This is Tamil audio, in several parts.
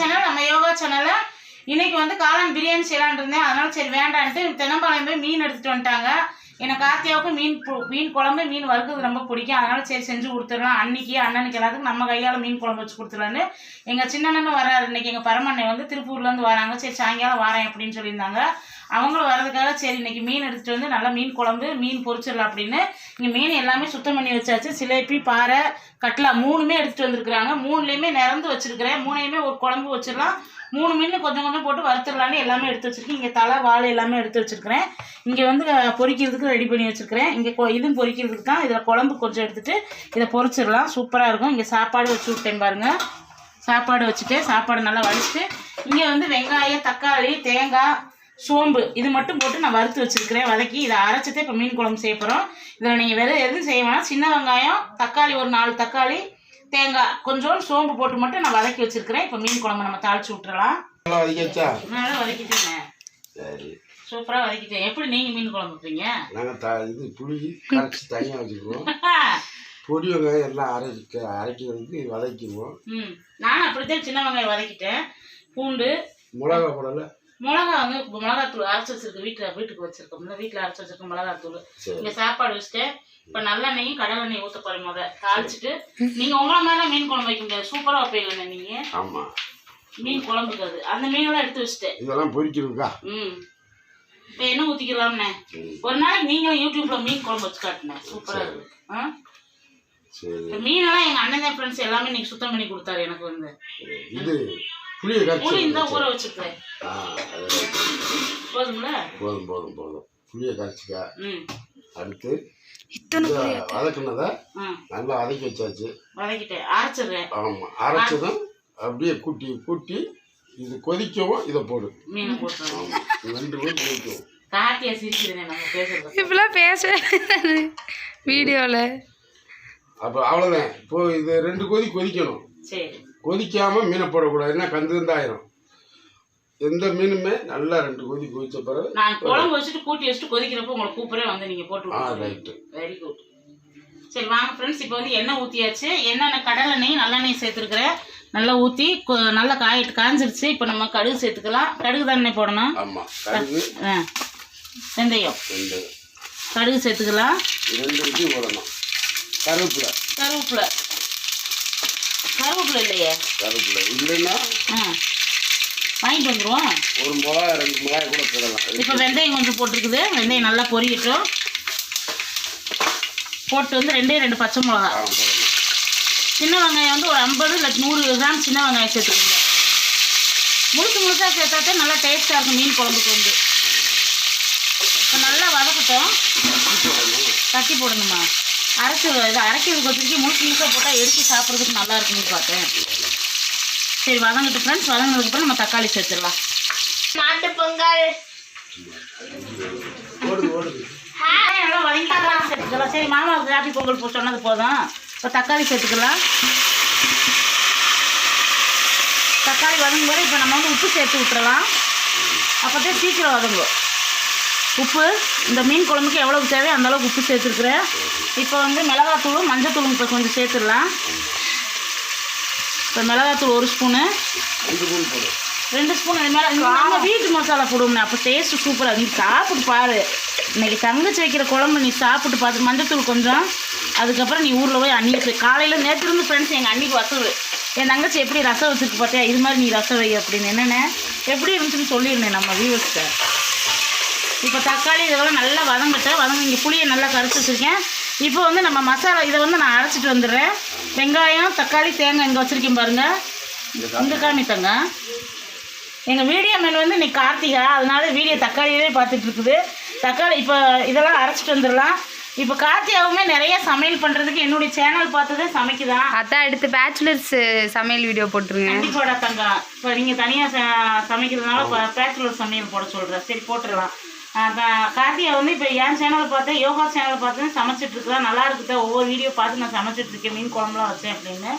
சேனல். நம்ம யோகா சேனலில் இன்றைக்கி வந்து காளான் பிரியாணி செய்யலான் இருந்தேன். அதனால சரி வேண்டான்ட்டு தென்னம்பாளையம் போய் மீன் எடுத்துகிட்டு வந்துட்டாங்க. எனக்கு கார்த்தியாவுக்கு மீன் குழம்பு மீன் வறுக்கிறது ரொம்ப பிடிக்கும். அதனால சரி செஞ்சு கொடுத்துடலாம். அன்னைக்கு அண்ணனுக்கு எல்லாத்துக்கும் நம்ம கையால் மீன் குழம்பு வச்சு கொடுத்துடலான்னு எங்கள் சின்னண்ணனும் வராரு. இன்றைக்கி எங்கள் பரமண்ணை வந்து திருப்பூர்லேருந்து வராங்க. சரி சாயங்காலம் வரேன் அப்படின்னு சொல்லியிருந்தாங்க. அவங்களும் வரதுக்காக சரி இன்றைக்கி மீன் எடுத்துகிட்டு வந்து நல்லா மீன் குழம்பு மீன் பொரிச்சிடலாம் அப்படின்னு இங்கே மீன் எல்லாமே சுத்தம் பண்ணி வச்சாச்சு. சிலேபி பாறை கட்லா 3மே எடுத்துகிட்டு வந்துருக்குறாங்க. 3லேயுமே நிறந்து வச்சுருக்கிறேன். 3ஐயுமே ஒரு குழம்பு வச்சிடலாம். 3 மீன் கொஞ்சம் கொஞ்சம் போட்டு வறுத்துடலான்னு எல்லாமே எடுத்து வச்சுருக்கேன். இங்கே தலை வாழை எல்லாமே எடுத்து வச்சுருக்கிறேன். இங்கே வந்து பொரிக்கிறதுக்கு ரெடி பண்ணி வச்சுருக்கிறேன். இங்கே இதுவும் பொரிக்கிறதுக்கு தான். இதில் குழம்பு கொஞ்சம் எடுத்துகிட்டு இதை பொரிச்சிடலாம். சூப்பராக இருக்கும். இங்கே சாப்பாடு வச்சு விட்டேன் பாருங்கள். சாப்பாடு வச்சுட்டு சாப்பாடு நல்லா வடிச்சிட்டு இங்கே வந்து வெங்காயம் தக்காளி தேங்காய் சோம்பு இது மட்டும் போட்டு நான் வறுத்து வச்சுருக்கிறேன். வதக்கி இதை அரைச்சிட்டு இப்போ மீன் குழம்பு செய்ய போகிறோம். இதில் நீங்கள் வேறு எதுவும் செய்ய வேணாம். சின்ன வெங்காயம் தக்காளி ஒரு 4 தக்காளி தேங்காய் கொஞ்சோண்டு சோம்பு போட்டு மட்டும் நான் வதக்கி வச்சுருக்கிறேன். இப்போ மீன் குழம்பு நம்ம தாளிச்சு விட்டுறலாம். நல்லா வதக்கிட்டேங்க. சரி சூப்பராக வதக்கிட்டேன். எப்படி நீங்கள் மீன் குழம்பு வைப்பீங்க? நாங்கள் இது புளி கரைச்சி தனியாக வச்சுக்குவோம். பொடி வெங்காயம் எல்லாம் அரைக்கிறதுக்கு வதக்கிடுவோம். நானும் அப்படித்தான் சின்ன வெங்காயம் வதக்கிட்டேன். பூண்டு மிளகா போடல. மிளகா வந்து மிளகாத்தூள் அரைச்சி வச்சிருக்கு. வீட்டுக்கு வச்சிருக்கோம்ல. வீட்டில் அரைச்சி வச்சிருக்கோம் மிளகாத்தூள். இங்கே சாப்பாடு வச்சுட்டு இப்போ நல்லெண்ணெயும் கடலெண்ணெய் ஊற்ற போகிறேன். முத தாளிச்சிட்டு நீங்கள் உங்களை மேலே மீன் குழம்பு வைக்க முடியாது. சூப்பராக வைப்பீங்கண்ணே நீங்கள். ஆமாம் மீன் குழம்புக்கு அது அந்த மீனெல்லாம் எடுத்து வச்சுட்டேன். இதெல்லாம் பொரிக்கிறதுக்கா? இப்போ என்ன ஊற்றிக்கலாம்ண்ணே? ஒரு நாளைக்கு நீங்களும் யூடியூப்பில் மீன் குழம்பு வச்சு காட்டுனேன். சூப்பராக இருக்கு. இப்போ மீனெல்லாம் எங்கள் அண்ணன் ஃப்ரெண்ட்ஸ் எல்லாமே நீங்கள் சுத்தம் பண்ணி கொடுத்தாரு. எனக்கு வந்து இது புளி இந்த ஊற வச்சுருக்கேன். போதும்ல? போதும் போதும் போதும். புளியை கரைச்சிக்கா. அடுத்து வதக்குனதை நல்லா வதக்கி வச்சாச்சு. வதக்கிட்டேன் அரைச்சிடுறேன். ஆமாம் அரைச்சதும் அப்படியே கூட்டி இது கொதிக்கவும் இதை போடு. மீன் போட்டுருவோம். 2 பேர் கொதிக்கவும். கார்த்தியா சிரிக்கிறேன் நம்ம பேசுறது. இப்பெல்லாம் பேச வீடியோவில். அப்போ அவ்வளோதான். இப்போ இது 2 கொதிக்கணும். சரி கொதிக்காமல் மீனை போடக்கூடாது. என்ன கந்துந்தாயிரும். எந்த மீனுமே நல்லா 2 கொதிச்ச பிறகு நான் குழம்பு வச்சுட்டு கூட்டி வச்சுட்டு கொதிக்கிறப்போ உங்களை கூப்பிடவே வந்து நீங்கள் போட்டு. ரைட்டு. Very good. சரி வாங்க ஃப்ரெண்ட்ஸ். இப்போ வந்து எண்ணெய் ஊற்றியாச்சு. எண்ணெய் கடலெண்ணெய் நல்லெண்ணெய் சேர்த்துருக்குறேன். நல்லா ஊற்றி நல்லா காஞ்சிருச்சு. இப்போ நம்ம கடுகு சேர்த்துக்கலாம். கடுகு தானே போடணும்? ஆமாம் கடுகு வெந்தயம் கடுகு சேர்த்துக்கலாம். 2 இட்லி போடணும். கருவேப்பிலை இல்லையே. கருவேப்பிலை இல்லைன்னா வாங்கிட்டு வந்துடுவோம். ஒரு மிளகா 2 மிளகாய் கூட போடலாம். இப்போ வெந்தயம் கொஞ்சம் போட்டிருக்குது. வெந்தயம் நல்லா பொரியட்டும். போட்டு வந்து 2 பச்சை மிளகா. சின்ன வெங்காயம் வந்து ஒரு 50 இல்லை 100 கிராம் சின்ன வெங்காயம் சேர்த்துக்கோங்க. முழுசாக சேர்த்தாத்தே நல்லா டேஸ்ட்டாக இருக்கும் மீன் குழம்புக்கு வந்து. இப்போ நல்லா வதக்கட்டும். தட்டி போடணுமா? அரைக்கிறதுக்கு வச்சுருக்கி முழுசாக போட்டால் எடுத்து சாப்பிட்றதுக்கு நல்லா இருக்குன்னு பார்த்தேன். சரி வதங்கிட்டு ஃப்ரெண்ட்ஸ். வதங்கினதுக்கப்புறம் நம்ம தக்காளி சேர்த்துடலாம். நாட்டு பொங்கல் நல்லா வதங்கிட்டாலாம் சேர்த்துக்கலாம். சரி மாமாவுக்கு நாட்டு பொங்கல் சொன்னது போதும். இப்போ தக்காளி சேர்த்துக்கலாம். தக்காளி வதங்கும் போது இப்போ நம்ம வந்து உப்பு சேர்த்து விட்டுறலாம். அப்போதான் சீக்கிரம் வதங்கும். உப்பு இந்த மீன் குழம்புக்கு எவ்வளவு தேவையோ அந்தளவுக்கு உப்பு சேர்த்துருக்குறேன். இப்போ வந்து மிளகாத்தூளும் மஞ்சத்தூளும் இப்போ கொஞ்சம் சேர்த்துடலாம். இப்போ மிளகாத்தூள் 1 ஸ்பூனு 2 ஸ்பூன் இது மேலே நம்ம வீட்டு மசாலா போடுவோம்ண்ணே. அப்போ டேஸ்ட்டு சூப்பராக. நீ சாப்பிட்டு பாரு. இன்றைக்கி தங்கச்சி வைக்கிற குழம்பு நீ சாப்பிட்டு பார்த்து மஞ்சத்தூள் கொஞ்சம். அதுக்கப்புறம் நீ ஊரில் போய் அன்னிக்கு காலையில் நேற்று இருந்து ஃப்ரெண்ட்ஸ் எங்கள் அன்னிக்கு வசவு என் தங்கச்சி எப்படி ரசம் வச்சுருக்கு பார்த்தியா? இது மாதிரி நீ ரசம் வை அப்படின்னு. என்னென்ன எப்படி இருந்துச்சுன்னு சொல்லியிருந்தேன் நம்ம வியூவர்ஸ்கிட்ட. இப்போ தக்காளி இதெல்லாம் நல்லா வதங்க இங்கே புளியை நல்லா கரைச்சி வச்சுருக்கேன். இப்போ வந்து நம்ம மசாலா இதை வந்து நான் அரைச்சிட்டு வந்துடுறேன். வெங்காயம் தக்காளி தேங்காய் இங்கே வச்சுருக்கேன் பாருங்கள். இங்கே காமித்தங்க. எங்கள் வீடியோ மேலே வந்து இன்னைக்கு கார்த்திகா, அதனால வீடியோ தக்காளியிலே பார்த்துட்டு இருக்குது. தக்காளி இப்போ இதெல்லாம் அரைச்சிட்டு வந்துடலாம். இப்போ கார்த்தியாவுமே நிறைய சமையல் பண்ணுறதுக்கு என்னுடைய சேனல் பார்த்ததே சமைக்குதான். அதான் எடுத்து பேச்சுலர்ஸ் சமையல் வீடியோ போட்டுருங்க. கண்டிப்பாடா தங்கா. இப்போ நீங்கள் தனியாக சமைக்கிறதுனால இப்போ பேச்சுலர் சமையல் போட சொல்கிறேன். சரி போட்டுடலாம். கார்த்திகா வந்து இப்போ என் சேனலை பார்த்தேன் யோகா சேனலை பார்த்து சமைச்சிட்ருக்கலாம். நல்லா இருக்குதா ஒவ்வொரு வீடியோ பார்த்து நான் சமைச்சிட்ருக்கேன். மீன் குழம்புலாம் வச்சேன் அப்படின்னு.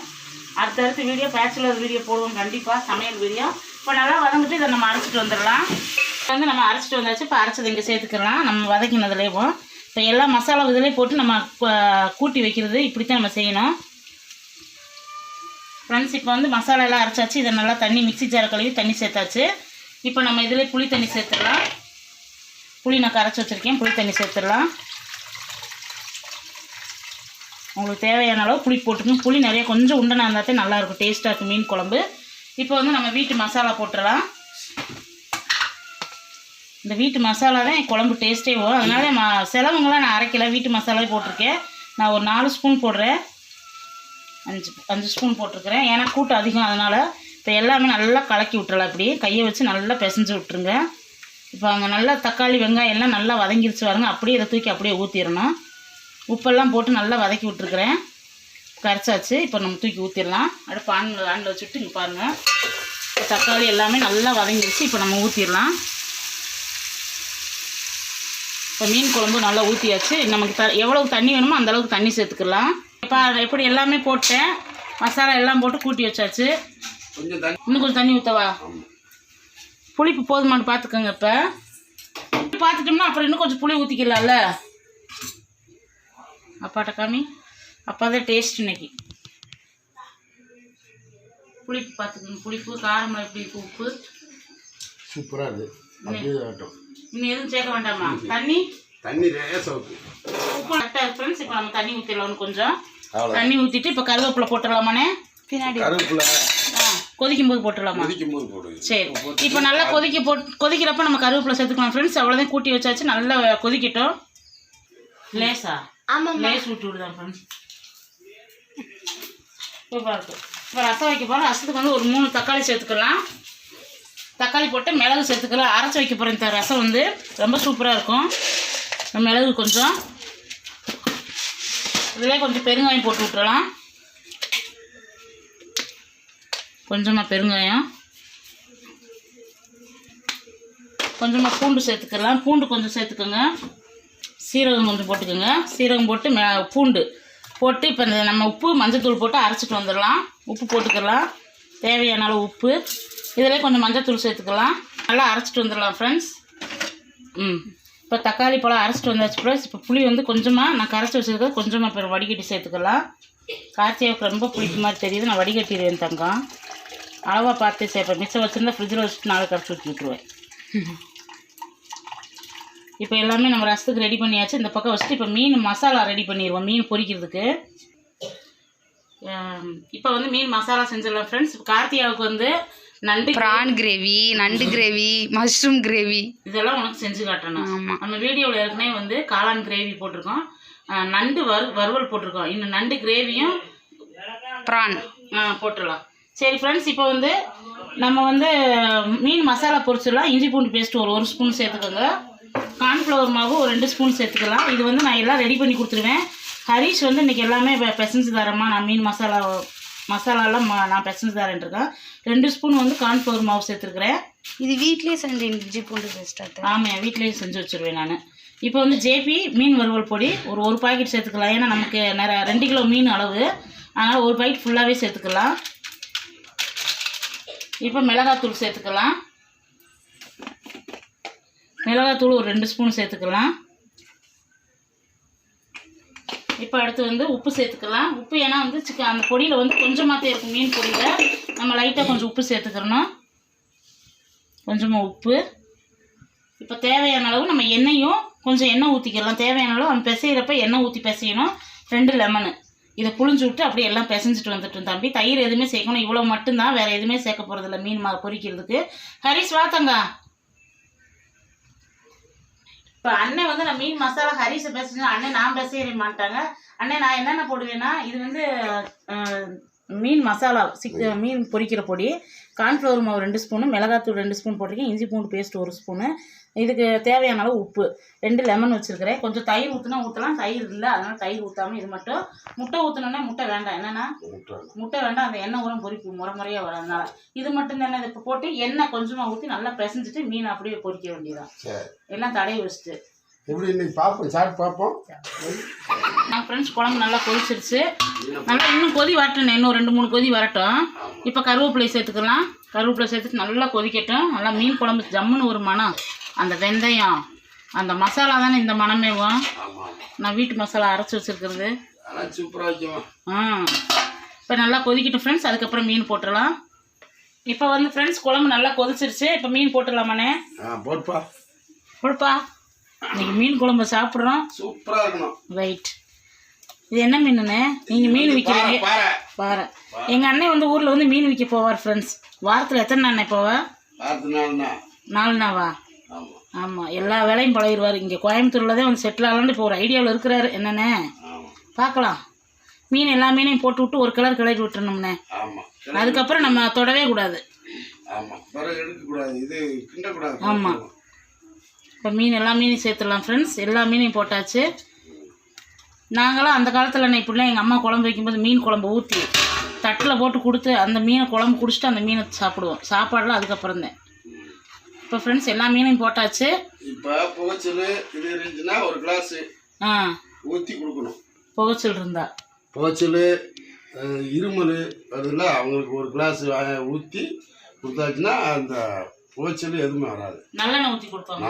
அடுத்தடுத்து வீடியோ பேச்சுலர் வீடியோ போடுவோம் கண்டிப்பாக சமையல் வீடியோ. இப்போ நல்லா வதங்கிட்டு இதை நம்ம அரைச்சிட்டு வந்துடலாம். வந்து நம்ம அரைச்சிட்டு வந்தாச்சு. இப்போ அரைச்சது இங்கே சேர்த்துக்கலாம். நம்ம வதக்கினதுலேயும் இப்போ எல்லா மசாலா இதிலே போட்டு நம்ம கூட்டி வைக்கிறது இப்படித்தான் நம்ம செய்யணும். ஃப்ரெண்ட்ஸ் இப்போ வந்து மசாலா எல்லாம் அரைச்சாச்சு. இதை நல்லா தண்ணி மிக்ஸி ஜாரை கழுவி தண்ணி சேர்த்தாச்சு. இப்போ நம்ம இதில் புளி தண்ணி சேர்த்துடலாம். புளி நான் கரைச்சி வச்சுருக்கேன். புளி தண்ணி சேர்த்துடலாம். உங்களுக்கு தேவையான அளவு புளி போட்டுக்கணும். புளி நிறைய கொஞ்சம் உண்டனா இருந்தால் தான் நல்லாயிருக்கும், டேஸ்ட்டாக இருக்கும் மீன் குழம்பு. இப்போ வந்து நம்ம வீட்டு மசாலா போட்டுடலாம். இந்த வீட்டு மசாலா தான் என் குழம்பு டேஸ்ட்டே வரும். அதனால செலவுங்களாம் நான் அரைக்கல, வீட்டு மசாலாவே போட்டிருக்கேன். நான் ஒரு 4 ஸ்பூன் போடுறேன், 5 ஸ்பூன் போட்டிருக்கிறேன். ஏன்னா கூட்டம் அதிகம், அதனால் இப்போ எல்லாமே நல்லா கலக்கி விட்டுறலாம். இப்படி கையை வச்சு நல்லா பிசைஞ்சு விட்டுருங்க. இப்போ அங்கே நல்லா தக்காளி வெங்காயம் எல்லாம் நல்லா வதங்கிருச்சு பாருங்க. அப்படியே இதை தூக்கி அப்படியே ஊற்றிடணும். உப்பெல்லாம் போட்டு நல்லா வதக்கி விட்டுருக்குறேன். கரைச்சாச்சு. இப்போ நம்ம தூக்கி ஊற்றிடலாம். அடுப்பு ஆனில் வச்சுட்டு இங்கே பாருங்கள், தக்காளி எல்லாமே நல்லா வதங்கிருச்சு. இப்போ நம்ம ஊற்றிடலாம். இப்போ மீன் குழம்பு நல்லா ஊற்றியாச்சு. நமக்கு எவ்வளவு தண்ணி வேணுமோ அந்தளவுக்கு தண்ணி சேர்த்துக்கலாம். இப்போ எப்படி எல்லாமே போட்டேன், மசாலா எல்லாம் போட்டு கூட்டி வச்சாச்சு. இன்னும் கொஞ்சம் தண்ணி ஊற்றவா? புளிப்பு போதுமானு பார்த்துக்கோங்க. இப்போ பார்த்துட்டோம்னா அப்புறம் இன்னும் கொஞ்சம் புளி ஊற்றிக்கலாம்ல. அப்பாட்ட காமி, அப்பா தான் டேஸ்ட் இன்னைக்கு. புளிப்பு பார்த்துக்கோங்க, புளிப்பு காரமாக எப்படி இருக்குது, உப்பு சூப்பராக இருக்குது. இன்னும் எதுவும் சேர்க்க வேண்டாமா? தண்ணி லேசாக உப்பு கரெக்டாக ஃப்ரெண்ட்ஸ். இப்போ நம்ம தண்ணி ஊற்றிடலாம். கொஞ்சம் தண்ணி ஊற்றிட்டு இப்போ கருவேப்பிலை போட்டுடலாமாண்ணே? பின்னாடி கொதிக்கும் போது போட்டுடலாமா? சரி, இப்போ நல்லா கொதிக்கிறப்ப நம்ம கருவேப்பிலை சேர்த்துக்கலாம் ஃப்ரெண்ட்ஸ். அவ்வளோதான், கூட்டி வச்சாச்சு. நல்லா கொதிக்கட்டும். லேஸா? ஆமாம், லேஸ் விட்டு விடுதான் ஃப்ரெண்ட்ஸ். சூப்பராக இருக்கும். இப்போ ரசம் வைக்க போகிறோம். ரசத்துக்கு வந்து ஒரு 3 தக்காளி சேர்த்துக்கலாம். தக்காளி போட்டு மிளகு சேர்த்துக்கலாம். அரைச்சி வைக்க போகிறேன். இந்த ரசம் வந்து ரொம்ப சூப்பராக இருக்கும். மிளகு கொஞ்சம், இதில் கொஞ்சம் பெருங்காயம் போட்டு விட்டுறலாம். கொஞ்சமாக பெருங்காயம், கொஞ்சமாக பூண்டு சேர்த்துக்கலாம். பூண்டு கொஞ்சம் சேர்த்துக்கோங்க. சீரகம் கொஞ்சம் போட்டுக்கோங்க. சீரகம் போட்டு பூண்டு போட்டு இப்போ இந்த நம்ம உப்பு மஞ்சத்தூள் போட்டு அரைச்சிட்டு வந்துடலாம். உப்பு போட்டுக்கலாம், தேவையான அளவு உப்பு. இதில் கொஞ்சம் மஞ்சத்தூள் சேர்த்துக்கலாம். நல்லா அரைச்சிட்டு வந்துடலாம் ஃப்ரெண்ட்ஸ். இப்போ தக்காளி பழம் அரைச்சிட்டு வந்தாச்சு ஃப்ரெண்ட்ஸ். இப்போ புளி வந்து கொஞ்சமாக நான் கரைச்சி வச்சுருக்கிறது கொஞ்சமாக இப்போ வடிகட்டி சேர்த்துக்கலாம். கார்த்தியாவுக்கு ரொம்ப பிடிச்ச மாதிரி தெரியுது, நான் வடிகட்டிடுவேன் தங்கம். அளவாக பார்த்து சேர்ப்பேன். மிச்சம் வச்சுருந்தா ஃப்ரிட்ஜில் வச்சுட்டு நாளை கரைச்சி ஊற்றி விட்டுருவேன். இப்போ எல்லாமே நம்ம ரசத்துக்கு ரெடி பண்ணியாச்சு. இந்த பக்கம் வச்சுட்டு இப்போ மீன் மசாலா ரெடி பண்ணிடுவோம், மீன் பொரிக்கிறதுக்கு. இப்போ வந்து மீன் மசாலா செஞ்சிடலாம் ஃப்ரெண்ட்ஸ். கார்த்தியாவுக்கு வந்து நண்டு ப்ரான் கிரேவி, நண்டு கிரேவி, மஷ்ரூம் கிரேவி இதெல்லாம் உனக்கு செஞ்சு காட்டணும். நம்ம வீடியோவில் ஏற்கனவே வந்து காளான் கிரேவி போட்டிருக்கோம், நண்டு வறுவல் போட்டிருக்கோம். இன்னும் நண்டு கிரேவியும் ப்ரான் போட்டுடலாம். சரி ஃப்ரெண்ட்ஸ், இப்போ வந்து நம்ம வந்து மீன் மசாலா பொரிச்சிடலாம். இஞ்சி பூண்டு பேஸ்ட்டு ஒரு ஸ்பூன் சேர்த்துக்கோங்க. கார்ன்ஃப்ளவர் மாவு ஒரு 2 ஸ்பூன் சேர்த்துக்கலாம். இது வந்து நான் எல்லாம் ரெடி பண்ணி கொடுத்துருவேன். ஹரிஷ் வந்து இன்றைக்கி எல்லாமே பெசஞ்சு தரேம்மா, நான் மீன் மசாலாலாம் நான் பெசஞ்சு தரேன்ருக்கேன். 2 ஸ்பூன் வந்து கார்ன்ஃப்ளவர் மாவு சேர்த்துருக்குறேன். இது வீட்லேயே செஞ்சு இஞ்சி பூண்டு பேஸ்ட்? ஆமாம், வீட்லேயே செஞ்சு வச்சுருவேன் நான். இப்போ வந்து ஜேபி மீன் வறுவல் பொடி ஒரு பாக்கெட் சேர்த்துக்கலாம். ஏன்னா நமக்கு 2 கிலோ மீன் அளவு, அதனால் ஒரு பாக்கெட் ஃபுல்லாகவே சேர்த்துக்கலாம். இப்போ மிளகாத்தூள் சேர்த்துக்கலாம். மிளகாத்தூள் ஒரு 2 ஸ்பூன் சேர்த்துக்கலாம். இப்போ அடுத்து வந்து உப்பு சேர்த்துக்கலாம். உப்பு ஏன்னா வந்து அந்த பொடியில் வந்து கொஞ்சமாகத்தே இருக்கும், மீன் பொடியில் நம்ம லைட்டாக கொஞ்சம் உப்பு சேர்த்துக்கிறணும். கொஞ்சமாக உப்பு. இப்போ தேவையான அளவு நம்ம எண்ணெயும் கொஞ்சம் எண்ணெய் ஊற்றிக்கலாம். தேவையான அளவு நம்ம பிசைகிறப்ப எண்ணெய் ஊற்றி பிசையணும். 2 லெமனு இதை புழிஞ்சு விட்டு அப்படியே எல்லாம் பிசைஞ்சிட்டு வந்துட்டோம் தம்பி. தயிர் எதுவுமே சேர்க்கணும், இவ்வளோ மட்டும்தான், வேறு எதுவுமே சேர்க்க போகிறதில்ல மீன் பொரிக்கிறதுக்கு. ஹரிஷ் வாத்தங்க. இப்போ அண்ணன் வந்து நான் மீன் மசாலா ஹரிஷை பேசுகிறேன், அண்ணன் நான் பேச மாட்டாங்க. அண்ணன் நான் என்னென்ன போடுவேன்னா, இது வந்து மீன் மசாலா மீன் பொரிக்கிற பொடி, கார்ன்ஃப்ளவர் மாவு 2 ஸ்பூனு, மிளகாத்தூள் 2 ஸ்பூன் போட்டிருக்கேன், இஞ்சி பூண்டு பேஸ்ட் 1 ஸ்பூனு, இதுக்கு தேவையான அளவு உப்பு, 2 லெமன் வச்சுருக்கிறேன். கொஞ்சம் தயிர் ஊற்றினா ஊற்றலாம், தயிர் இல்லை அதனால் தயிர் ஊற்றாமல் இது மட்டும். முட்டை ஊற்றினோன்னா முட்டை வேண்டாம், என்னென்னா முட்டை வேண்டாம், அந்த எண்ணெய் ஊரம் பொரிப்பு முறையாக வரும். அதனால் இது மட்டும் தானே. இதை இப்போ போட்டு எண்ணெய் கொஞ்சமாக ஊற்றி நல்லா பிசைஞ்சிட்டு மீன் அப்படியே பொரிக்க வேண்டியதான். எல்லாம் தடவி வச்சுட்டு எப்படி இன்னைக்கு பார்ப்போம், சாப்பிட்டு பார்ப்போம். நான் ஃப்ரெண்ட்ஸ் குழம்பு நல்லா கொதிச்சிருச்சு. நல்லா இன்னும் கொதி வரட்டும், இன்னும் 2-3 கொதி வரட்டும். இப்போ கருவேப்பிலை சேர்த்துக்கலாம். கருவேப்பிலை சேர்த்துட்டு நல்லா கொதிக்கட்டும். நல்லா மீன் குழம்பு ஜம்முன்னு ஒரு மனம். அந்த வெந்தயம் அந்த மசாலா தானே இந்த மனமேவும். நான் வீட்டு மசாலா அரைச்சி வச்சுருக்கிறது. இப்போ நல்லா கொதிக்கிட்டு ஃப்ரெண்ட்ஸ், அதுக்கப்புறம் மீன் போட்டுடலாம். இப்போ வந்து ஃப்ரெண்ட்ஸ் குழம்பு நல்லா கொதிச்சிருச்சு. இப்போ மீன் போட்டுடலாமாண்ணே? போட்டுப்பா போடுப்பா. இன்னைக்கு மீன் குழம்பு சாப்பிட்றோம். சூப்பராக இருக்கணும். ரைட். இது என்ன மீனுண்ணே? நீங்கள் மீன் விற்கிறீங்க? பாறை. எங்கள் அண்ணன் வந்து ஊரில் வந்து மீன் விற்க போவார் ஃப்ரெண்ட்ஸ். வாரத்தில் எத்தனை நாள் போவா? 4 நாளா? ஆமாம், எல்லா வேலையும் பழகிடுவார். இங்கே கோயம்புத்தூரில் தான் வந்து செட்டில் ஆகலான்னு இப்போ ஒரு ஐடியாவில் இருக்கிறாரு. என்னண்ணே பார்க்கலாம். மீன் எல்லா மீனையும் போட்டு விட்டு ஒரு கிளறு கிளறி விட்டுறணும்ண்ணே. அதுக்கப்புறம் நம்ம தொடவே கூடாது. ஆமாம். இப்போ மீன் எல்லா மீனையும் சேர்த்துடலாம் ஃப்ரெண்ட்ஸ். எல்லா மீனையும் போட்டாச்சு. நாங்களாம் அந்த காலத்தில் இப்படிலாம் எங்கள் அம்மா குழம்பு வைக்கும்போது மீன் குழம்பு ஊற்றி தட்டில் போட்டு கொடுத்து அந்த மீனை குழம்பு குடிச்சிட்டு அந்த மீனை சாப்பிடுவோம். சாப்பாடெலாம் அதுக்கப்புறம் தான். இப்போ ஃப்ரெண்ட்ஸ் எல்லா மீனையும் போட்டாச்சு. இப்போ புகைச்சல் இது இருந்துச்சுன்னா ஒரு கிளாஸ் ஊற்றி கொடுக்கணும். புகைச்சல் இருந்தால் புகைச்சல் இருமல் அதெல்லாம் அவங்களுக்கு ஒரு கிளாஸ் ஊற்றி கொடுத்தாச்சுன்னா அந்த புகைச்சல் எதுவுமே வராது. நல்லெண்ணெய் ஊற்றி கொடுப்பாங்க.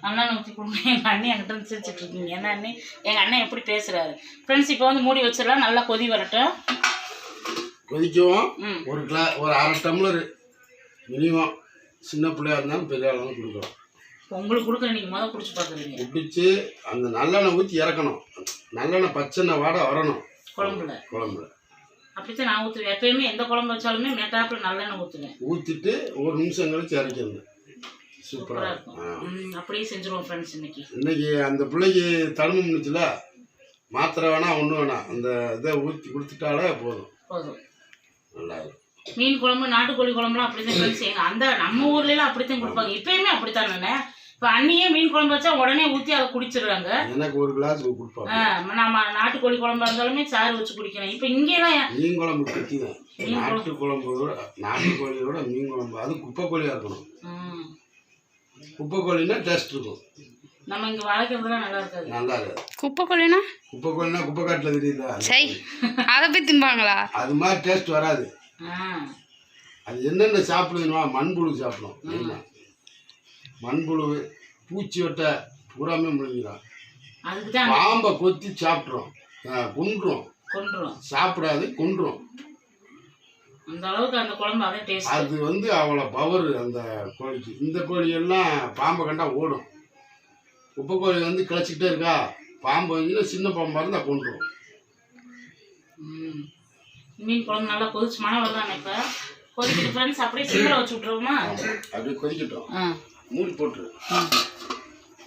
நல்லெண்ணெய் ஊற்றி கொடுங்க. எங்கள் அண்ணன் என்கிட்ட சிரிச்சிட்டு இருக்கீங்க. என்ன அண்ணே, எங்கள் அண்ணன் எப்படி பேசுகிறாரு ஃப்ரெண்ட்ஸ். இப்போ வந்து மூடி வச்சிடலாம். நல்லா கொதி வரட்டும். கொதிக்கவும் ஒரு அரை டம்ளர் மினிமம். சின்ன பிள்ளையா இருந்தாலும் பெரிய ஆளும் கொடுக்குறோம். உங்களுக்கு கொடுக்குற நீங்கள் முதல் குடிச்சு பார்க்குறீங்க. குடிச்சு அந்த நல்லெண்ணெய் ஊற்றி இறக்கணும். நல்லெண்ணெய் பச்செண்ணெய் வாடை வரணும் குழம்புல. அப்படித்தான் நான் ஊற்றுவேன். எப்பயுமே எந்த குழம்பு வச்சாலுமே மேட்டாப்பில் நல்லெண்ணெய் ஊற்றுவேன். ஊற்றிட்டு ஒரு நிமிஷம் கழிச்சு இறக்கிடுங்க. சூப்பராக இருக்கும். அப்படியே செஞ்சுருவோம் ஃப்ரெண்ட்ஸ். இன்னைக்கு அந்த பிள்ளைக்கு தடுமை முடிச்சுல மாத்திரை வேணாம் ஒன்றும் வேணாம். அந்த இதை ஊற்றி கொடுத்துட்டாலே போதும். நல்லா இருக்கும். மீன் குழம்பு நாட்டுக்கோழி குழம்புலாம் அப்படித்தான் ஃப்ரெண்ட்ஸ். அந்த நம்ம ஊர்லாம் அப்படித்தான் கொடுப்பாங்க. இப்பயுமே அப்படித்தானே. இப்போ அண்ணியே மீன் குழம்பு வச்சா உடனே ஊற்றி அதை குடிச்சிடுறாங்க. எனக்கு ஒரு கிளாஸ் கொடுப்பாங்க. நம்ம நாட்டுக்கோழி குழம்பா இருந்தாலுமே சாறு வச்சு குடிக்கிறேன். இப்போ இங்கெல்லாம் மீன் குழம்பு கட்டிதான். நாட்டுக்கோழியோட மீன் குழம்பு அது குப்பைக்கோழியா இருக்கணும். குப்பைக்கோழினா டேஸ்ட் இருக்கும். நம்ம இங்க வளர்க்கறதுலாம் நல்லா இருக்காது. நல்லா இருக்காது. குப்பைக்கோழினா குப்பைக்காட்டுல தெரியுதா? சரி, அதை போய் திம்பாங்களா? அது மாதிரி டேஸ்ட் வராது. அது என்னென்ன சாப்பிடுதுன்னா மண்புழு சாப்பிடும். மண்புழு பூச்சி வட்ட பூராமே முழுங்கிடும். பாம்பை கொத்தி சாப்பிட்றோம். கொன்றும் சாப்பிடாது, கொன்றும். அந்த அளவுக்கு அந்த குழம்பு அதே டேஸ்ட். அது வந்து அவ்வளோ பவர் அந்த கோழிக்கு. இந்த கோழி எல்லாம் பாம்பை கண்டா ஓடும். உப்பு கோழி வந்து கிளச்சிக்கிட்டே இருக்கா. பாம்பு வந்து சின்ன பாம்பாக இருந்தால் கொண்டுரும். மீன் குழம்பு நல்லா கொதிச்சு மழை வரலாம். இப்போ கொதிக்கிட்டு ஃப்ரெண்ட்ஸ் அப்படியே சிம்மில் வச்சு விட்ருவோமா? அப்படியே கொதிக்கட்டும். மூடி போட்டுரு.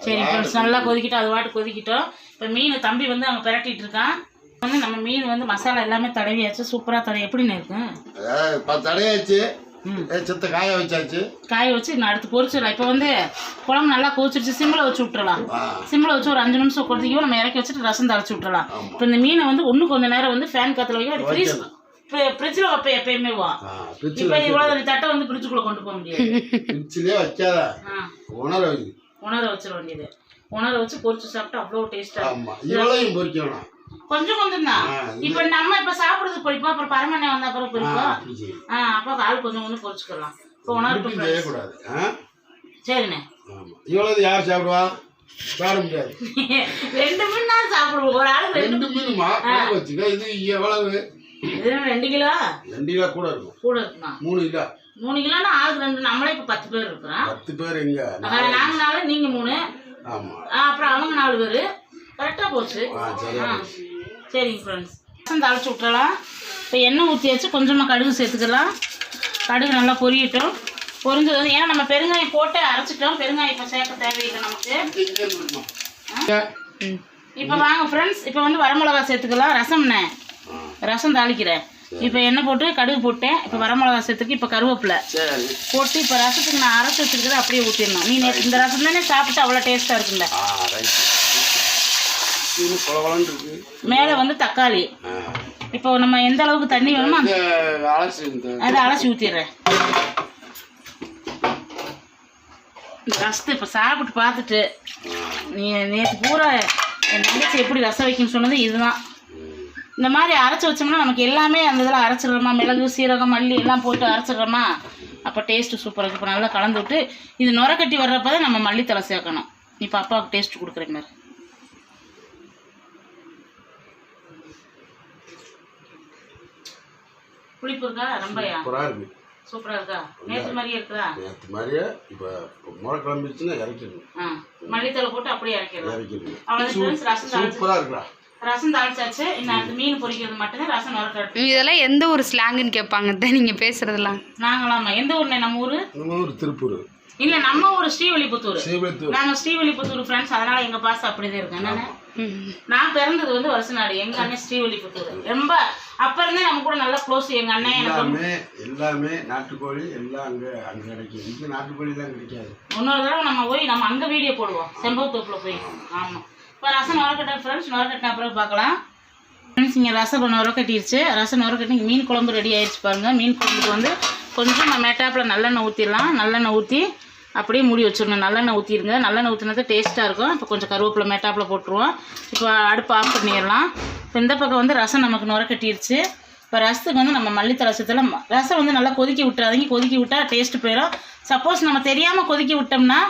சரி ஃப்ரெண்ட்ஸ், நல்லா கொதிக்கிட்டோம். அது வாட்டு கொதிக்கிட்டோம். இப்போ மீன் தம்பி வந்து அவங்க பிரட்டிட்டு இருக்கான். வந்து நம்ம மீன் வந்து மசாலா எல்லாமே தடவியாச்சு. சூப்பராக எப்படின்னு இருக்கு? தடவியாச்சு. செத்த காய வச்சாச்சு. காய வச்சு நான் அடுத்து பொரிச்சிடலாம். இப்போ வந்து குழம்பு நல்லா கொதிச்சிருச்சு. சிம்மில் வச்சு விட்டுறலாம். சிம்மில் வச்சு ஒரு 5 நிமிஷம் கொதிக்கும். நம்ம இறக்கி வச்சுட்டு ரசம் தழைச்சி விட்டுறலாம். இப்போ இந்த மீனை வந்து இன்னும் கொஞ்சம் நேரம் வந்து ஃபேன் காற்றுல வைக்க ஃப்ரிட்ஜில் வைப்பேன். எப்பயுமே வா இப்போ இவ்வளோ தட்டை வந்து ஃப்ரிட்ஜுக்குள்ளே கொண்டு போக முடியாது. ஃப்ரிட்ஜ்லேயே வைக்காத, உணர வச்சிட வேண்டியது. உணர வச்சு பொரிச்சு சாப்பிட்டா அவ்வளோ டேஸ்ட்டாக. கொஞ்சம் தான். இப்போ நம்ம இப்போ சாப்பிட்றதுக்கு பொரிப்போம். அப்புறம் பரமண்ணே வந்த அப்புறம் பொரிப்போம். அப்போ கால் கொஞ்சம் கொஞ்சம் பொரிச்சுக்கலாம். இப்போ உணர்வு சரிண்ணே. இவ்வளவு யார் சாப்பிடுவா? சாப்பிட முடியாது. 2 மீன் தான் சாப்பிடுவோம். ஒரு ஆளுக்கு 2 மீனுமா வச்சுக்க. இது எவ்வளவு? இது 2 கிலோ. 2 கிலோ கூட இருக்கும். கூட இருக்குமா? 3 கிலோ. 3 கிலோன்னா ஆளுக்கு 2. நம்மளே இப்போ 10 பேர் இருக்கிறோம். 10 பேர் எங்க? நாங்கள் 4, நீங்கள் 3. ஆமாம். அப்புறம் அவங்க 4 பேர். கரெக்டாக போச்சு. சரிங்க ஃப்ரெண்ட்ஸ், ரசம் தழைச்சி விட்டுறலாம். இப்போ எண்ணெய் ஊற்றியாச்சு. கொஞ்சமாக கடுகு சேர்த்துக்கலாம். கடுகு நல்லா பொரியட்டும். பொரிஞ்சது ஏன்னா நம்ம பெருங்காயம் போட்டு அரைச்சிட்டோம். பெருங்காயம் இப்போ சேர்க்க தேவையில்லை நமக்கு. இப்போ வாங்க ஃப்ரெண்ட்ஸ், இப்போ வந்து வரமிளகா சேர்த்துக்கலாம். ரசம் தாளிக்கிறேன். இப்போ எண்ணெய் போட்டு கடுகு போட்டேன். இப்போ வரமிளகா சேர்த்துக்கு. இப்போ கருவேப்பிலை போட்டு இப்போ ரசத்துக்கு நான் அரைச்சி வச்சுருக்கிறத அப்படியே ஊற்றிடணும். நீ இந்த ரசம் தானே சாப்பிட்டு அவ்வளோ டேஸ்ட்டாக இருக்குல்ல. மேலே வந்து தக்காளி. இப்போ நம்ம எந்த அளவுக்கு தண்ணி வேணுமோ அதை அலசி ஊற்றிடுறேன். ரசத்தை இப்போ சாப்பிட்டு பார்த்துட்டு நீ நேற்று பூரா என் தங்கச்சி எப்படி ரசம் வைக்கணும்னு சொன்னது இதுதான். இந்த மாதிரி அரைச்சி வச்சோம்னா நமக்கு எல்லாமே அந்த இதில் அரைச்சிடுறோமா. மிளகு, சீரகம், மல்லி எல்லாம் போட்டு அரைச்சிடுறோமா. அப்போ டேஸ்ட்டு சூப்பராக இருக்குது. இப்போ நல்லா கலந்து விட்டு இது நுரக்கட்டி வர்றப்போ தான் நம்ம மல்லித்தலை சேர்க்கணும். இப்போ அப்பாவுக்கு டேஸ்ட் கொடுக்குற மாதிரி. புளிப்பு இருக்கா ரொம்பயா சூப்பராக இருக்கு. சூப்பரா இருக்கா நேற்று மாதிரியே இருக்குதா நேற்று மாதிரியே இப்போ முளை கிளம்பிச்சுன்னா இறக்கிடணும். மல்லித்தலை போட்டு அப்படியே இறக்கிடலாம் இறக்கிடணும். அவ்வளோதான் ரசம் சூப்பராக இருக்குடா. ரசம் தாளிச்சாச்சு இன்னும் அடுத்து மீன் பொரிக்கிறது மட்டும்தான் ரசம் நுரக்கட்டு இதெல்லாம் எந்த ஒரு ஸ்லாங்குன்னு கேட்பாங்க நீங்கள் பேசுறதெல்லாம். நாங்களாமா எந்த ஊர்ண்ணே நம்ம ஊரு நம்ம ஊர் திருப்பூர். இல்ல நம்ம ஊர் ஸ்ரீவில்லிபுத்தூர். ஸ்ரீவில்லிபுத்தூர். நாங்க ஸ்ரீவில்லிபுத்தூர் ஃப்ரெண்ட்ஸ், அதனால எங்க பாச அப்படிதான் இருக்கு. என்னன்னா நான் பிறந்தது வந்து வருஷநாடு, எங்க அண்ணன் ஸ்ரீவில்லிபுத்தூர். ரொம்ப அப்ப இருந்தே நம்ம கூட நல்லா க்ளோஸ். எங்க அண்ணன் எல்லாமே நாட்டுக்கோழி எல்லாம் அங்க கிடைக்கும். இங்க நாட்டுக்கோழி எல்லாம் கிடைக்காது. இன்னொரு தடவை நம்ம போய் நம்ம அங்க வீடியோ போடுவோம் செம்பவத்தோப்புல போய். ஆமா இப்போ ரசம் நுரக்கட்ட ஃப்ரெண்ட்ஸ், நுரக்கட்டின அப்புறம் பார்க்கலாம் ஃப்ரெண்ட்ஸ். இங்கே ரசம் நுரக்கட்டிடுச்சு. ரசம் நுரக்கட்டி மீன் குழம்பு ரெடி ஆயிடுச்சு பாருங்க. மீன் குழம்புக்கு வந்து கொஞ்சம் நம்ம மேட்டாப்பில் நல்லெண்ணெய் ஊற்றிடலாம். நல்லெண்ணெய் ஊற்றி அப்படியே மூடி வச்சிடணும். நல்லெண்ணெய் ஊற்றிடுங்க. நல்லெண்ணெய் ஊற்றினது டேஸ்ட்டாக இருக்கும். இப்போ கொஞ்சம் கருவேப்பிலை மேட்டாப்பில் போட்டுருவோம். இப்போ அடுப்பு ஆஃப் பண்ணிடலாம். இப்போ இந்த பக்கம் வந்து ரசம் நமக்கு நுரக்கட்டிடுச்சு. இப்போ ரசத்துக்கு வந்து நம்ம மல்லித்தலை ரசத்தில் ரசம் வந்து நல்லா கொதிக்க விட்டுறாதீங்க. கொதிக்க விட்டால் டேஸ்ட்டு போயிடும். சப்போஸ் நம்ம தெரியாமல் கொதிக்க விட்டோம்னா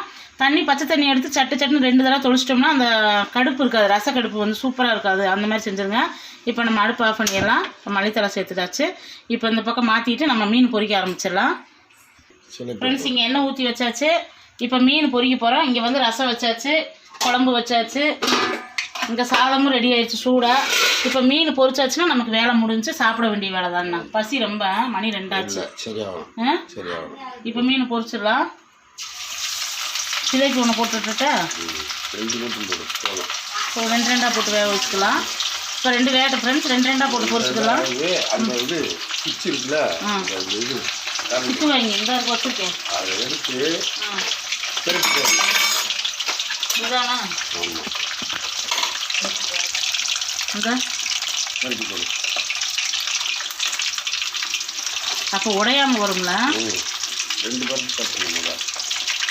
தண்ணி பச்சை தண்ணி எடுத்து சட்டுன்னு 2 தடவை தொளிச்சிட்டோம்னா அந்த கடுப்பு இருக்காது, ரச கடுப்பு வந்து சூப்பராக இருக்காது. அந்த மாதிரி செஞ்சுருங்க. இப்போ நம்ம அடுப்பு ஆஃப் பண்ணிடலாம். இப்போ மல்லித்தலை சேர்த்துட்டாச்சு. இப்போ இந்த பக்கம் மாற்றிட்டு நம்ம மீன் பொரிக்க ஆரம்பிச்சிடலாம் ஃப்ரெண்ட்ஸ். இங்கே எண்ணெய் ஊற்றி வச்சாச்சு. இப்போ மீன் பொரிக்க போகிறோம். இங்கே வந்து ரசம் வச்சாச்சு, குழம்பு வச்சாச்சு, இங்கே சாதமும் ரெடி ஆயிடுச்சு சூடாக. இப்போ மீன் பொரிச்சாச்சுன்னா நமக்கு வேலை முடிஞ்சு சாப்பிட வேண்டிய வேலை தான்ண்ணா. பசி ரொம்ப, மணி 2 ஆச்சு. இப்போ மீன் பொரிச்சிடலாம். சிலைக்கு ஒன்று போட்டுட்டா 2 போட்டு வேக வச்சுக்கலாம். இப்போ 2 வேகட்டும் ஃப்ரெண்ட்ஸ். 2 போட்டு பொரிச்சுக்கலாம். சுத்து வைங்க, இந்த வச்சுருக்கேன் இதானா அப்போ உடையாமல் வரும்ல.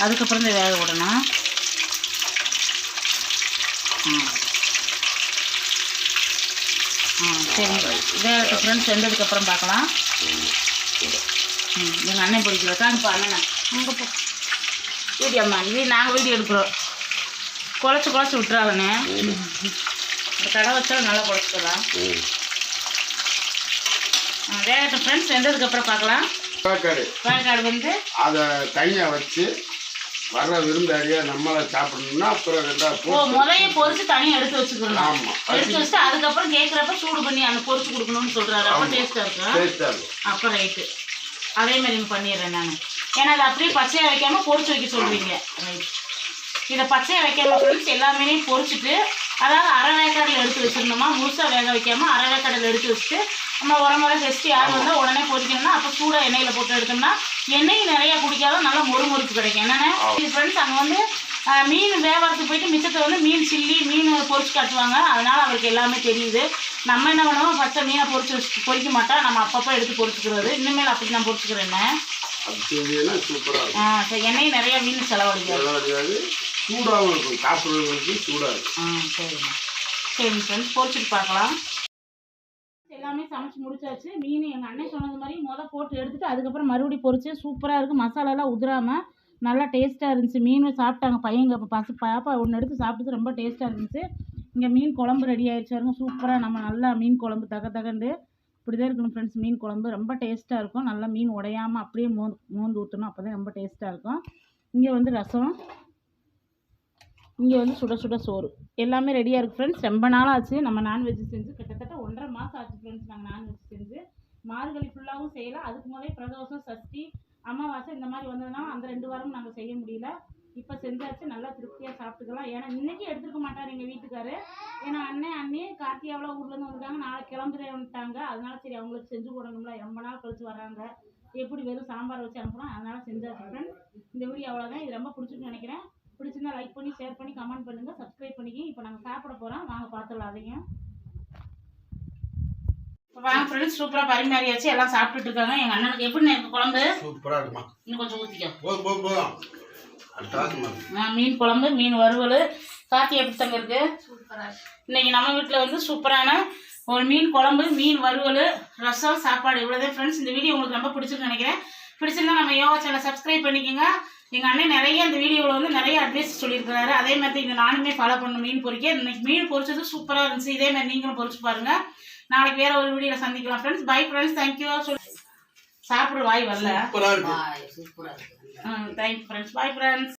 அதுக்கப்புறம் தான் வேக விடணும். சரி வேகட்டும் ஃப்ரெண்ட்ஸ். வெந்ததுக்கப்புறம் பார்க்கலாம். எங்கள் அண்ணன் பிடிக்கிறதா இப்போ அண்ணன் அங்கே போ வீடியோ அம்மா நாங்கள் வீடியோ எடுக்கிறோம். குழச்சி விட்டுறாங்கண்ணே. இந்த கடை வச்சாலும் நல்லா குழச்சிக்கலாம். வேகட்டும் ஃப்ரெண்ட்ஸ். வெந்ததுக்கப்புறம் பார்க்கலாம். வேக்காடு வந்து அதை தனியாக வச்சு வர விருந்தாடியா நம்மளை சாப்பிடணும்னா அப்புறம் முறையை பொரிச்சு தனியாக எடுத்து வச்சுக்கணும். ஆமாம், எடுத்து வச்சுட்டு அதுக்கப்புறம் கேட்குறப்ப சூடு பண்ணி அந்த பொரிச்சு கொடுக்கணும்னு சொல்கிறாரு. அப்போ டேஸ்ட்டாக இருக்கும். அப்போ ரைட்டு அதே மாதிரி நீங்கள் பண்ணிடுறேன் நான். ஏன்னா அதை அப்படியே பச்சையாக வைக்காமல் பொரிச்சு வைக்க சொல்லுவீங்க. ரைட். இதை பச்சையாக வைக்காம ஃப்ரெண்ட்ஸ் எல்லாமே பொரிச்சிட்டு, அதாவது அரை வேக்காடில் எடுத்து வச்சிருந்தோமா, முழுசாக வேக வைக்காமல் அரை வேக்காடில் எடுத்து வச்சுட்டு நம்ம உரமுறை கெஸ்ட்டு யார் வந்தால் உடனே பொரிக்கணும்னா அப்போ சூடாக எண்ணெயில் போட்டு எடுத்தோம்னா எண்ணெய் நிறையா குடிக்காத நல்லா மொறுமொறுப்பு கிடைக்கும். என்னென்ன ஃப்ரெண்ட்ஸ் அங்கே வந்து மீன் வியாபாரத்துக்கு போயிட்டு மிச்சத்தை வந்து மீன் சில்லி மீன் பொரிச்சு காட்டுவாங்க. அதனால் அவருக்கு எல்லாமே தெரியுது. நம்ம என்ன பண்ணுவோம், பச்சை மீனை பொரிக்க மாட்டோம். நம்ம அப்பப்போ எடுத்து பொரிச்சுக்கிறது. இனிமேல் அப்படி நான் பொரிச்சுக்கிறேன். சரி எண்ணெய் நிறையா மீன் செலவழிக்காது. சூடாகவும் இருக்கும், சாப்பிட்றதுக்கு சூடாக இருக்கும். சரிங்க சரிங்க ஃப்ரெண்ட்ஸ். பொரிச்சுட்டு பார்க்கலாம். எல்லாமே சமைச்சு முடிச்சாச்சு. மீன் எங்கள் அண்ணன் சொன்னது மாதிரி போட்டு எடுத்துட்டு அதுக்கப்புறம் மறுபடியும் பொரிச்சு சூப்பராக இருக்குது. மசாலாலாம் உதிராமல் நல்லா டேஸ்ட்டாக இருந்துச்சு. மீனும் சாப்பிட்டாங்க பையங்க. பாப்பா ஒன்று எடுத்து சாப்பிட்டு ரொம்ப டேஸ்ட்டாக இருந்துச்சு. இங்கே மீன் குழம்பு ரெடி ஆகிடுச்சு பாருங்க. சூப்பராக நம்ம நல்லா மீன் குழம்பு தகண்டு இப்படி தான் இருக்கணும் ஃப்ரெண்ட்ஸ். மீன் குழம்பு ரொம்ப டேஸ்ட்டாக இருக்கும். நல்லா மீன் உடையாமல் அப்படியே மோந்து ஊற்றணும். அப்போ தான் ரொம்ப டேஸ்ட்டாக இருக்கும். இங்கே வந்து ரசம், இங்கே வந்து சுட சுட சோறு எல்லாமே ரெடியாக இருக்குது ஃப்ரெண்ட்ஸ். ரொம்ப நாள் ஆச்சு நம்ம நான்வெஜ் செஞ்சு. கிட்டத்தட்ட 1.5 மாதம் ஆச்சு ஃப்ரெண்ட்ஸ் நாங்கள் நான்வெஜ் செஞ்சு. மார்கழி ஃபுல்லாகவும் செய்யலாம். அதுக்கு முதலே பிரதோஷம், சஷ்டி, அமாவாசை இந்த மாதிரி வந்ததுனால அந்த 2 வாரமும் நாங்கள் செய்ய முடியல. இப்போ செஞ்சாச்சு. நல்லா திருப்தியாக சாப்பிட்டுக்கலாம். ஏன்னா இன்றைக்கி எடுத்துருக்க மாட்டார் எங்கள் வீட்டுக்காரு. ஏன்னா அண்ணி கார்த்தியாவில் ஊர்லேருந்து வந்துட்டாங்க. நாளைக்கு கிளம்புறேன்ட்டாங்க. அதனால சரி அவங்களுக்கு செஞ்சு போடணும்ல, ரொம்ப நாள் கழிச்சு வராங்க. எப்படி வெறும் சாம்பார் வச்சு அனுப்புகிறோம். அதனால் செஞ்சாச்சு ஃப்ரெண்ட்ஸ். இந்த வீடியோ அவ்வளோதான். இது ரொம்ப பிடிச்சிருக்குன்னு நினைக்கிறேன். பிடிச்சிருந்தா லைக் பண்ணி ஷேர் பண்ணி கமெண்ட் பண்ணுங்கள், சப்ஸ்கிரைப் பண்ணிக்கங்க. இப்போ நாங்கள் சாப்பிட போகிறோம். வாங்க பார்த்துடலாம். அதையும் வாங்க ஃப்ரெண்ட்ஸ். சூப்பராக பரிமாறியாச்சு. எல்லாம் சாப்பிட்டுட்டு இருக்காங்க. எங்கள் அண்ணனுக்கு எப்படி இருக்கு குழம்பு? சூப்பராக இருக்குமா? இன்னும் கொஞ்சம் ஊற்றிக்கோ. மீன் குழம்பு, மீன் வறுவல். கார்த்தி எப்படி தங்க இருக்கு? சூப்பராக. இன்னைக்கு நம்ம வீட்டில் வந்து சூப்பரான ஒரு மீன் குழம்பு, மீன் வறுவல், ரசம், சாப்பாடு இவ்வளோதான் ஃப்ரெண்ட்ஸ். இந்த வீடியோ உங்களுக்கு ரொம்ப பிடிச்சிருக்குன்னு நினைக்கிறேன். பிடிச்சிருந்தா நம்ம யோகா சேனலை சப்ஸ்கிரைப் பண்ணிக்கோங்க. எங்கள் அண்ணன் நிறைய இந்த வீடியோவில் வந்து நிறைய அட்வைஸ் சொல்லியிருக்கிறாரு. அதே மாதிரி இங்கே நானுமே ஃபாலோ பண்ண மீன் பொரிக்க. இன்னைக்கு மீன் பொரிச்சது சூப்பராக இருந்துச்சு. இதே மாதிரி நீங்களும் பொரிச்சு பாருங்கள். நாளைக்கு வேறு ஒரு வீடியோவில் சந்திக்கலாம் ஃப்ரெண்ட்ஸ். Bye friends. தேங்க்யூ. சாப்பிடு வாய் வரல. சூப்பரா இருக்கு. Thank you friends. Bye friends.